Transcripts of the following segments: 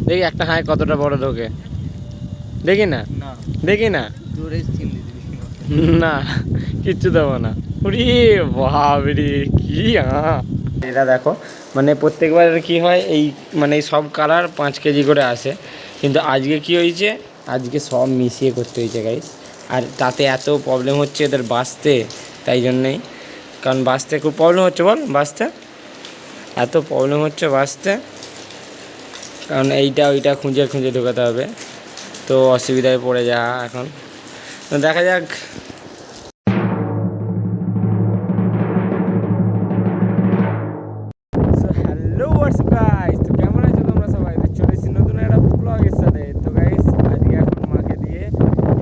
দেখি একটা হাঁস কতটা বড় ঢোকে, দেখি না, দেখি না, না কিচ্ছু দেবো না। উরি বাবরে কি এটা দেখো, মানে প্রত্যেকবার কি হয় এই মানে সব কালার 5 কেজি করে আসে, কিন্তু আজকে কি হয়েছে, আজকে সব মিশিয়ে করতে হয়েছে গাইস। আর তাতে এত প্রবলেম হচ্ছে এদের বাঁচতে, তাই জন্যেই, কারণ বাঁচতে খুব প্রবলেম হচ্ছে, বল বাঁচতে এত প্রবলেম হচ্ছে বাঁচতে, কারণ এইটা ওইটা খুঁজে খুঁজে ঢোকাতে হবে, তো অসুবিধায় পড়ে যা এখন। তো দেখা যাক। হ্যালো হোয়াটসঅ্যাপ গাইস, তো কেমন আছো তোমরা সবাই? তো চলেছি নতুন একটা ব্লগের সাথে। তো গাইস আজকে এখন মাকে দিয়ে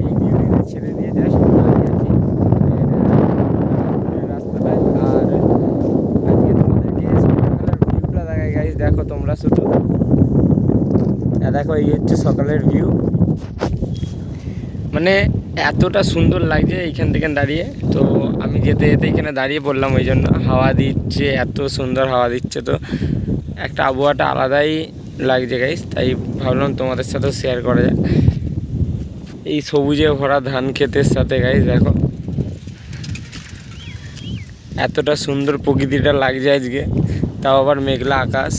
এই ডিউটিতে ছেড়ে দিয়ে জাস্ট আছি রাস্তাটায়। আর আজকে তোমাদেরকে সকালবেলার ভিউটা দেখাই গাইস, দেখো তোমরা শুধু দেখো, এই হচ্ছে সকালের ভিউ, মানে এতটা সুন্দর লাগছে এইখান থেকে দাঁড়িয়ে। তো আমি যেতে যেতে এখানে দাঁড়িয়ে পড়লাম, ওই জন্য হাওয়া দিচ্ছে, এত সুন্দর হাওয়া দিচ্ছে, তো একটা আবহাওয়াটা আলাদাই লাগছে গাইস, তাই ভাবলাম তোমাদের সাথেও শেয়ার করা যায় এই সবুজে ভরা ধান ক্ষেতের সাথে। গাইস দেখো এতটা সুন্দর প্রকৃতিটা লাগছে আজকে, তাও আবার মেঘলা আকাশ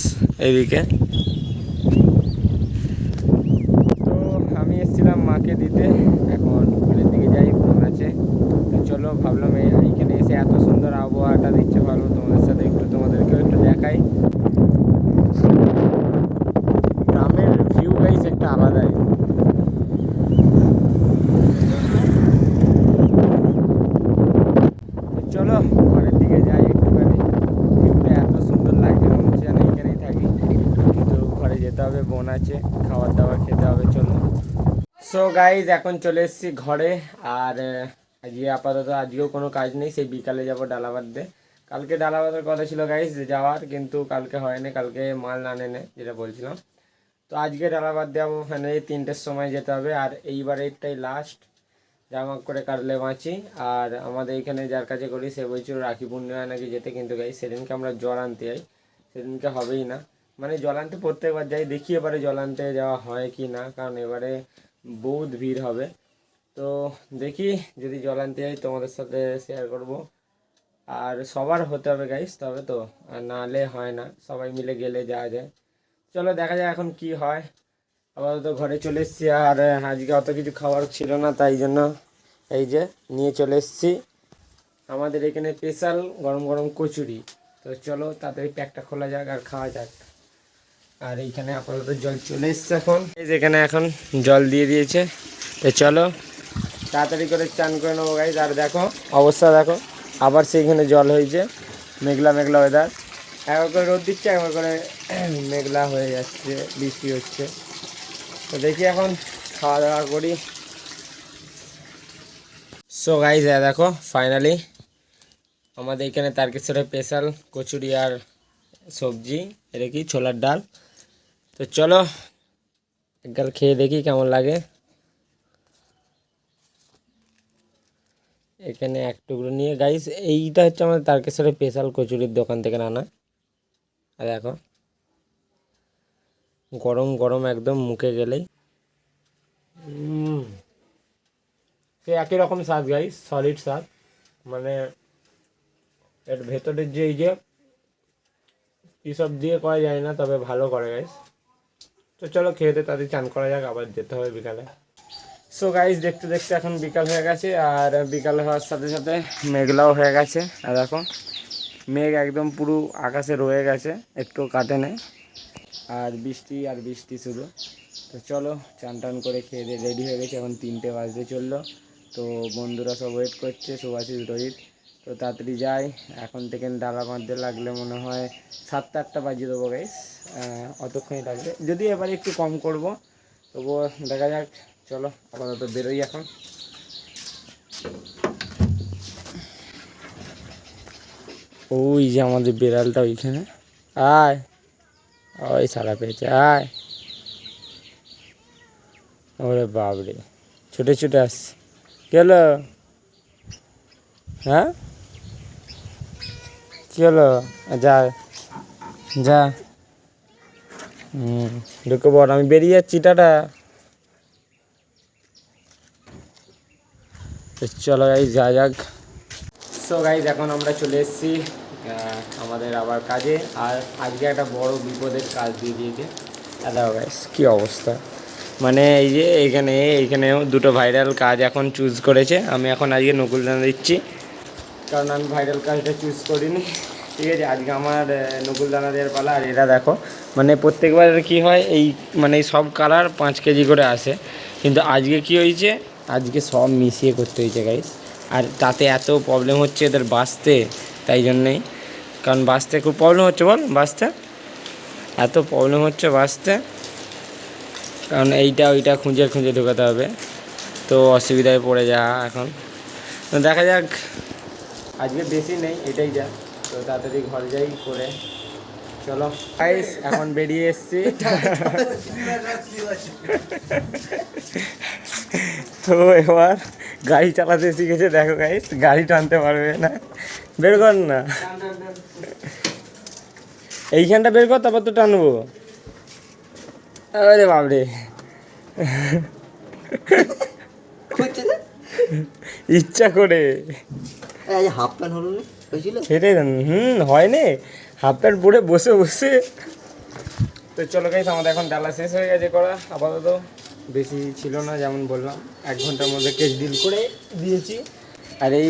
এইদিকে। তো আমি এসেছিলাম মাকে দিতে, এখন ঘরের দিকে যাই, ফোন আছে। তো চলো ভাবলাম এইখানে এসে এত সুন্দর আবহাওয়াটা দিচ্ছে, ভালো তোমাদের সাথে একটু, তোমাদেরকেও একটু দেখাই। গ্রামের ভিউ গাইস একটা আলাদাই। চলো ঘরের দিকে যাই একটুখানি, ভিউটা এত সুন্দর লাগছে, মনে হচ্ছে যেন এখানেই থাকি, কিন্তু ঘরে যেতে হবে, বোন আছে, খাবার দাবার খেতে হবে। চলো। সো গাইজ এখন চলে এসেছি ঘরে। আর আজকে আপাতত আজকেও কোনো কাজ নেই, সেই বিকালে যাব ডালা বাঁধতে। কালকে ডালা বাঁধার কথা ছিল গাইজ যাওয়ার, কিন্তু কালকে হয়নি, কালকে মাল না নেনে যেটা বলছিলাম। তো আজকে ডালা বাঁধতে যাবো, ওখানে 3টের সময় যেতে হবে। আর এইবারেরটাই লাস্ট, জামা করে কাটলে বাঁচি। আর আমাদের এখানে যার কাছে করি সে বলছিল রাখি পূর্ণিমা নাকি যেতে, কিন্তু গাইজ সেদিনকে আমরা জল আনতে যাই, সেদিনকে হবেই না। মানে জল আনতে প্রত্যেকবার যাই, দেখি এবারে জল আনতে যাওয়া হয় কি না, কারণ এবারে বহুত ভিড় হবে। তো দেখি যদি জল আনতে যাই তোমাদের সাথে শেয়ার করব। আর সবার হতে হবে গাইস, তবে তো, আর নাহলে হয় না, সবাই মিলে গেলে যাওয়া যায়। চলো দেখা যাক এখন কি হয়। আপাতত ঘরে চলে এসেছি, আর আজকে অত কিছু খাবার ছিল না, তাই জন্য এই যে নিয়ে চলে এসেছি আমাদের এখানে স্পেশাল গরম গরম কচুরি। তো চলো তাড়াতাড়ি প্যাকটা খোলা যাক আর খাওয়া যাক। আর এইখানে আপাতত জল চলে এসছে, এখন এই যেখানে এখন জল দিয়ে দিয়েছে। তো চলো তাড়াতাড়ি করে চান করে নেবো গাইজ। আর দেখো অবস্থা দেখো, আবার সেইখানে জল হয়েছে, মেঘলা মেঘলা ওয়েদার, একবার করে রোদ দিচ্ছে, একবার করে মেঘলা হয়ে যাচ্ছে, বৃষ্টি হচ্ছে। তো দেখি এখন খাওয়া দাওয়া করি। সো গাইজ দেখো ফাইনালি আমাদের এখানে তারকেশ্বরের স্পেশাল কচুরি আর সবজি, এটা কি ছোলার ডাল। তো চলো একবার খেয়ে দেখি কেমন লাগে। এখানে এক টুকরো নিয়ে গাইস, এইটা হচ্ছে আমাদের তারকেশ্বরের স্পেশাল কচুরির দোকান থেকে আনা। আর দেখো গরম গরম একদম মুখে গেলেই সে একই রকম স্বাদ গাইস, সলিড স্বাদ। মানে এর ভেতরের যে এই যে কী সব দিয়ে করা যায় না, তবে ভালো করে গাইস। তো চলো খেয়ে দিয়ে তাদের চান করা যাক, আবার যেতে হবে বিকালে। সো গাইস দেখতে দেখতে এখন বিকাল হয়ে গেছে, আর বিকাল হওয়ার সাথে সাথে মেঘলাও হয়ে গেছে। আর দেখো মেঘ একদম পুরো আকাশে রয়ে গেছে, একটু কাটে নেই, আর বৃষ্টি আর বৃষ্টি শুধু। তো চলো চান টান করে খেয়ে দিয়ে রেডি হয়ে গেছে, এখন 3টে বাজতে চললো। তো বন্ধুরা সব ওয়েট করছে, সুভাষিস রোহিত। তো তাড়াতাড়ি যাই, এখন থেকে ডালা বাঁধতে লাগলে মনে হয় 7টা 8টা বাজিয়ে দেবো গাইস, অতক্ষণই লাগবে, যদি এবারে একটু কম করব, তবুও দেখা যাক। চলো আপাতত বেরোই এখন। ওই যে আমাদের বিড়ালটা ওইখানে, আয়, ওই সারা পেয়েছে, আয়। ওরে বাবরে ছুটে ছুটে আসছে, কী হলো? হ্যাঁ কী হলো? যা যা, ঢুকে পড়, আমি বেরিয়ে যাচ্ছি, টাটা। চলো গাইস যা যাক। সো গাইস এখন আমরা চলে এসেছি আমাদের আবার কাজে। আর আজকে একটা বড় বিপদের কাজ দিয়ে দিয়েছে। দেখো গাইস কী অবস্থা, মানে এই যে এইখানেও দুটো ভাইরাল কাজ এখন চুজ করেছে। আমি এখন আজকে নকুলদানা দিচ্ছি, কারণ আমি ভাইরাল কাজটা চুজ করিনি। ঠিক আছে, আজকে আমার নকুলদানা দেওয়ার পালা। আর এটা দেখো, মানে প্রত্যেকবার কী হয়, এই মানে সব কালার 5 কেজি করে আসে, কিন্তু আজকে কি হয়েছে, আজকে সব মিশিয়ে করতে হয়েছে গাইস। আর তাতে এত প্রবলেম হচ্ছে এদের বাঁচতে, তাই জন্যেই, কারণ বাঁচতে খুব প্রবলেম হচ্ছে, বল বাঁচতে এত প্রবলেম হচ্ছে বাঁচতে, কারণ এইটা ওইটা খুঁজে খুঁজে ঢোকাতে হবে, তো অসুবিধায় পড়ে যা এখন। তো দেখা যাক, আজকে বেশি নেই, এটাই যা। তো তাড়াতাড়ি ঘর যাই করে। চলো গাইস এখন বেরিয়ে এসছি। তো এবার গাড়ি চালাতে শিখেছে, দেখো গাইস গাড়ি টানতে পারবে না, বের কর না, এইখানটা বের কর, তারপর তো টানবো। আরে বাবরে, ইচ্ছা করে হাফ প্যান্ট হলো না, সেটাই হয়নি, হাফ প্যান্ট পরে বসে বসে। তো চলো গাইস, আমাদের এখন ডালা শেষ হয়ে গেছে করা, আপাতত বেশি ছিল না, যেমন বললাম 1 ঘন্টার মধ্যে কেস ডিল করে দিয়েছি। আর এই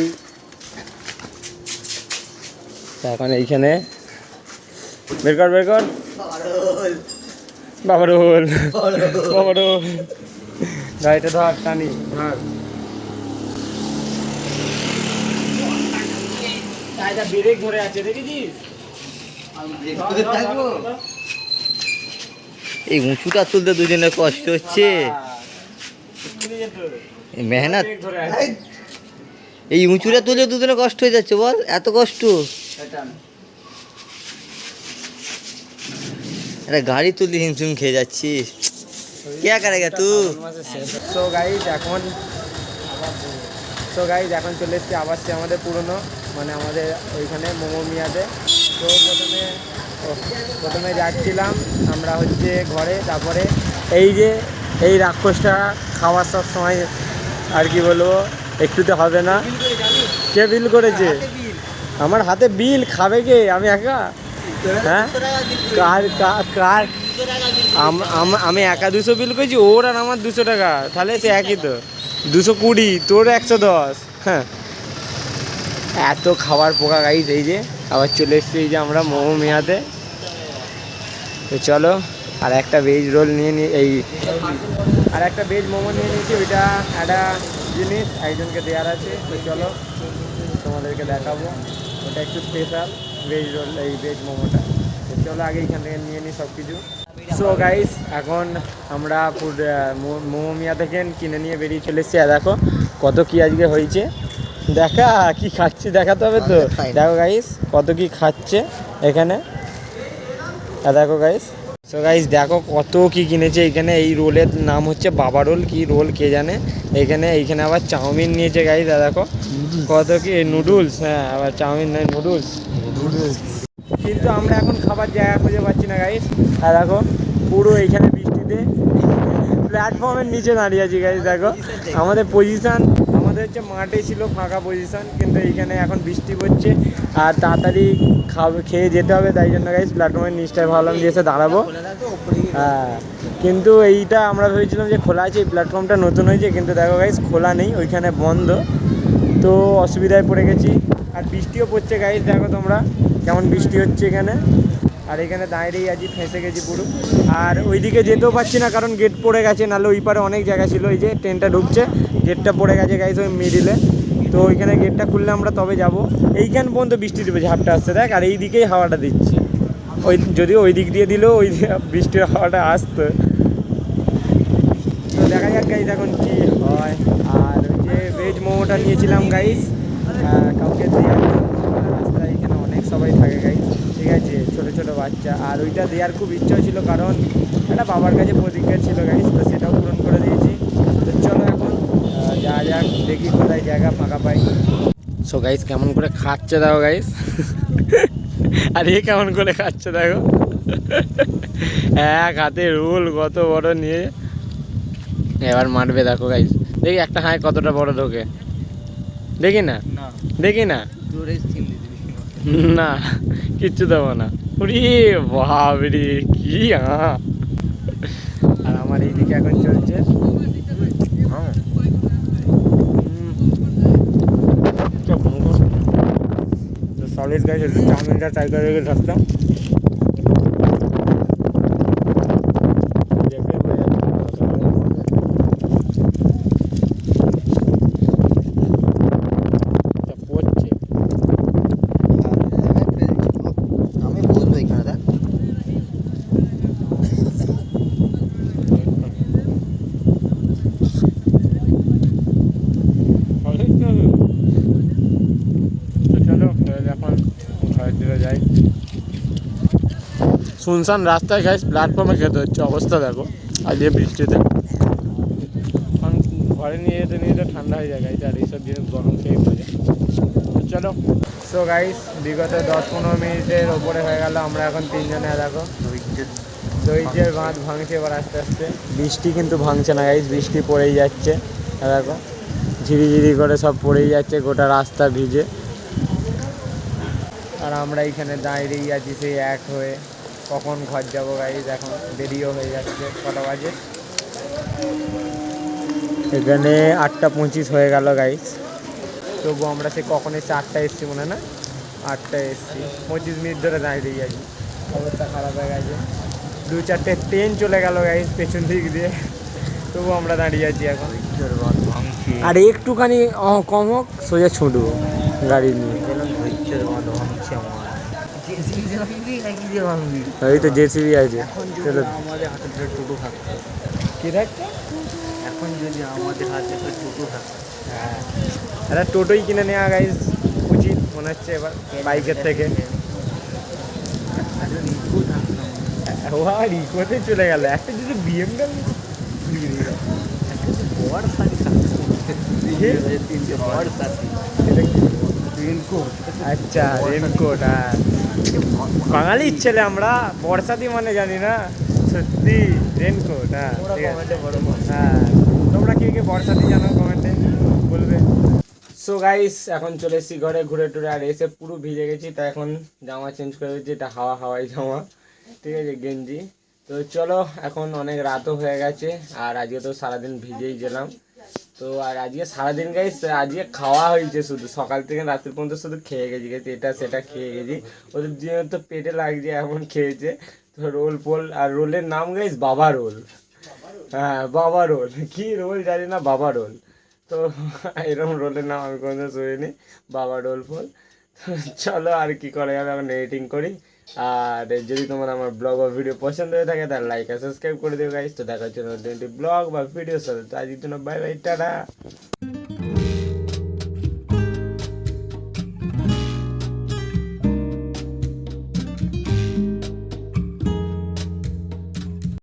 এখন এইখানে বের কর বাবারোল গাড়িটা ধর, টানি ধর, ব্রেক ধরে আছে দেখেছিস। এই উঁচুটা তুলতে দুজনের কষ্ট হচ্ছে, মেহনত। এই উঁচুটা তুলতে দুজনে কষ্ট হয়ে যাচ্ছে, বল এত কষ্ট। একটা গাড়ি তুলতে হিমশিম খেয়ে যাচ্ছিস, কে করেগা তুই। সো গাইজ এখন চলে এসেছি আবার সে আমাদের পুরনো, মানে আমাদের ওইখানে মোমো মিয়াতে। তো প্রথমে যাচ্ছিলাম আমরা হচ্ছে ঘরে, তারপরে এই রাক্ষসটা খাওয়ার সব সময় আর কি বলবো, একটুতে হবে না। কে বিল করেছে? আমার হাতে বিল, খাবে কে? আমি একা? হ্যাঁ, কার আমি একা 200 বিল করেছি, ওর আর আমার 200 টাকা, তাহলে সে একই তো, 220, তোর 110। হ্যাঁ, এত খাবার পোকা গাইজ। এই যে আবার চলে এসছি এই যে আমরা মোমো মিয়াতে। তো চলো, আর একটা ভেজ রোল আর একটা ভেজ মোমো নিয়ে নিয়েছি। ওইটা একটা জিনিস একজনকে দেওয়ার আছে, তো চলো তোমাদেরকে দেখাবো। ওটা একটু স্পেশাল ভেজ রোল, এই ভেজ মোমোটা। তো চলো আগে এখান থেকে নিয়ে নিই সব কিছু। সো গাইস এখন আমরা মোমো মিয়া থেকে কিনে নিয়ে বেরিয়ে চলে এসেছি। আর দেখো কত কি আজকে হয়েছে, দেখা কি খাচ্ছি দেখাতে হবে তো। দেখো গাইস কত কি খাচ্ছে এখানে, দেখো গাইস। সো গাইস দেখো কত কি কিনেছে এখানে। এই রোলের নাম হচ্ছে বাবা রোল, কি রোল কে জানে। এইখানে আবার চাউমিন নিয়েছে গাইস, দেখো কত কি নুডলস। হ্যাঁ, আবার চাউমিন নয়, নুডলস। কিন্তু আমরা এখন খাবার জায়গা খুঁজে পাচ্ছি না গাইস। আর দেখো পুরো এইখানে বৃষ্টিতে প্ল্যাটফর্মের নিচে দাঁড়িয়ে আছি গাইস। দেখো আমাদের পজিশান, আমাদের হচ্ছে মাঠে ছিল ফাঁকা পজিশান, কিন্তু এইখানে এখন বৃষ্টি পড়ছে আর তাড়াতাড়ি খেয়ে যেতে হবে, তাই জন্য গাইস প্ল্যাটফর্মের নিচটায় ভাবলাম যে এসে দাঁড়াবো। হ্যাঁ, কিন্তু এইটা আমরা ভেবেছিলাম যে খোলা আছে, এই প্ল্যাটফর্মটা নতুন হয়েছে, কিন্তু দেখো গাইস খোলা নেই, ওইখানে বন্ধ। তো অসুবিধায় পড়ে গেছি। আর বৃষ্টিও পড়ছে গাইস, দেখো তোমরা কেমন বৃষ্টি হচ্ছে এখানে। আর এখানে দাঁড়িয়েই আছি, ফেঁসে গেছি পুরো। আর ওইদিকে যেতেও পারছি না, কারণ গেট পড়ে গেছে, নাহলে ওই পারে অনেক জায়গা ছিল। এই যে ট্রেনটা ঢুকছে, গেটটা পড়ে গেছে গাইস ওই মিডিলে। তো ওইখানে গেটটা খুললে আমরা তবে যাব। এইখান পর্যন্ত বৃষ্টি দেবে, ঝাপটা আসছে দেখ, আর এই দিকেই হাওয়াটা দিচ্ছে। যদিও ওই দিক দিয়ে দিলেও ওই বৃষ্টির হাওয়াটা আসতো। তো দেখা যাক গাইস এখন কি হয়। আর ওই যে ভেজ মোমোটা নিয়েছিলাম গাইস, কাউকে দেওয়ার রাস্তায়, এখানে অনেক সবাই থাকে গাইস, ঠিক আছে, ছোটো ছোটো বাচ্চা। আর ওইটা দেওয়ার খুব ইচ্ছা ছিল, কারণ একটা বাবার কাছে প্রতিজ্ঞা ছিল গাইস, তো সেটাও পূরণ করে দিয়েছি। তো চলো এখন যা যাক, দেখি কোথায় জায়গা ফাঁকা পাই। সো গাইস কেমন করে খাচ্ছে দেখো গাইস, আর এ কেমন করে খাচ্ছে দেখো। এক হাতে রোল কত বড় নিয়ে এবার মারবে দেখো গাইস। দেখি একটা হাঁয় কতটা বড় ঢোকে, দেখি না না দেখি না জোরে চিন দিবি না কিচ্ছু দেবো না। উরি বাবরে কি আর আমার এইদিকে এখন চলছে সলিড গাছ চাউমিনটা ট্রাই করে রেখে ধরতাম পড়ছে। আমি বুঝবো এখানে দেখ চলো এখন ঘরের দিকে যাই। শুনশান রাস্তায় গাইস প্ল্যাটফর্মে খেতে হচ্ছে, অবস্থা দেখো আজকে বৃষ্টিতে। কারণ ঘরে নিয়ে যেতে নিয়ে যেতে ঠান্ডা হয়ে যায় গাইস, আর এইসব জিনিস গরম খেয়ে মজা। চলো সো গাইস বিগত 10-15 মিনিটের ওপরে হয়ে গেল, আমরা এখন তিনজনে দেখো দৈর্যের বাঁধ ভাঙছে এবার আস্তে আস্তে। বৃষ্টি কিন্তু ভাঙছে না গাইস, বৃষ্টি পড়েই যাচ্ছে দেখো, ঝিরিঝিরি করে সব পড়েই যাচ্ছে, গোটা রাস্তা ভিজে। আর আমরা এইখানে দাঁড়িয়েই আছি সেই এক হয়ে, কখন ঘর যাবো গাইস, এখন দেরিও হয়ে যাচ্ছে। কটা বাজে এখানে? 8:25 হয়ে গেল গাইস। তবু আমরা সে কখন এসছি, 8টায় এসছি মনে না, 8টায় এসছি, 25 মিনিট ধরে দাঁড়িয়ে আছি। অবস্থা খারাপ হয়ে গেছে, 2-4টে ট্রেন চলে গেল গাইস পেছন দিক দিয়ে, তবু আমরা দাঁড়িয়ে আছি এখন। আর একটুখানি কম হোক সোজা ছুটবো গাড়ি নিয়ে। এই তো জেসিবি আছে। চলো আমাদের হাতে টোটো থাকতো, কি থাকছে? এখন যদি আমাদের হাতে টোটো থাকতো, হ্যাঁ একটা টোটোই কিনে নেওয়া গাইস উচিত মনে হচ্ছে এবার বাইকের থেকে। ও আর ইকোতে চলে গেল, একটা যদি বিএমডাব্লিউ বড় সাথী তিনটে বড় সাথী রেনকোট। আচ্ছা রেনকোট, হ্যাঁ বাঙালির ছেলে আমরা, বর্ষাতি মানে জানি না সত্যি রেনকোট। হ্যাঁ ঠিক আছে, হ্যাঁ তোমরা কে কে বর্ষাতি জানো কমেন্টে বলবে। সো গাইস এখন চলে এসেছি ঘরে ঘুরে টুরে, আর এসে পুরো ভিজে গেছি, তাই এখন জামা চেঞ্জ করে দিচ্ছি, এটা হাওয়াই জামা, ঠিক আছে গেঞ্জি। তো চলো এখন অনেক রাতও হয়ে গেছে, আর আজকে তো সারাদিন ভিজেই গেলাম। তো আর আজকে সারাদিন গাইস আজকে খাওয়া হয়েছে শুধু, সকাল থেকে রাত্রি পর্যন্ত শুধু খেয়ে গেছি গেছি, এটা সেটা খেয়ে গেছি, ওদের দিয়ে তো পেটে লাগছে এমন খেয়েছে। তো রোল পোল, আর রোলের নাম গাইস বাবা রোল, হ্যাঁ বাবা রোল, কি রোল জানি না, বাবা রোল। তো এরকম রোলের নাম আমি কোনোদিন শুনিনি, বাবা রোল ফোল। তো চলো আর কি করা যাবে, এখন এডিটিং করি। আর যদি তোমার আমার ব্লগ বা ভিডিও পছন্দ হয়ে থাকে তাহলে লাইক আর সাবস্ক্রাইব করে দেবে গাইস। তো দেখা হচ্ছে নতুন একটি ব্লগ বা ভিডিওর সাথে, তো আজকের জন্য বাই বাই, টাটা।